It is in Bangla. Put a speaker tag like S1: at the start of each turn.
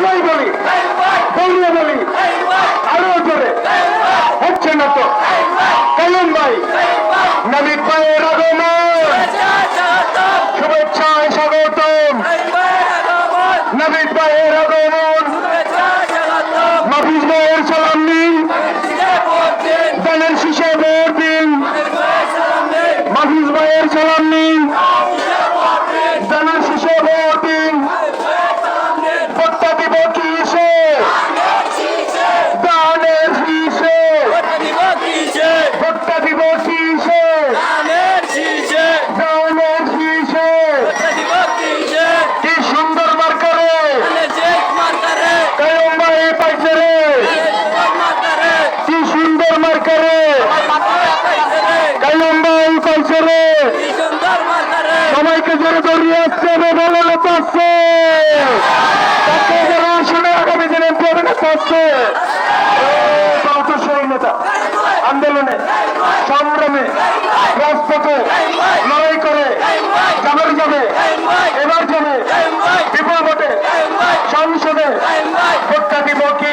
S1: সবাই বলি, বলিয়ে বলি, আরো জোরে হচ্ছে না তো। কালাম ভাই, নাবিক ভাইয়ের আগমন, শুভেচ্ছায় স্বাগতম। নাবিক ভাইয়ের আগমন, মাহফুজ ভাইয়ের সালাম নিন, দানের শীষে ভোট দিন। মাহফুজ ভাইয়ের সালাম নিন, দানের শীষে ভোট দিন। ভোটটা দিব কিসে? দানের শীষে। ভোটটা দিব কিসে? দানের শীষে। কি সুন্দর মার্কারে কায়ুম ভাই পাইছে রে, কি সুন্দর মার্কারে কায়ুম ভাই পাইছে রে। সবাইকে জোরে দৌড়িয়ে আসছে হবে, বলে নেতা আসছে, তাকে যারা আসলে আগামী দিনে হবে নেতা আসছে। সেই নেতা আন্দোলনে সংগ্রামে রাজপথে লড়াই করে যাবে, এবার যাবে বিপুল ভোটে সংসদে। ভোটটা দিব কি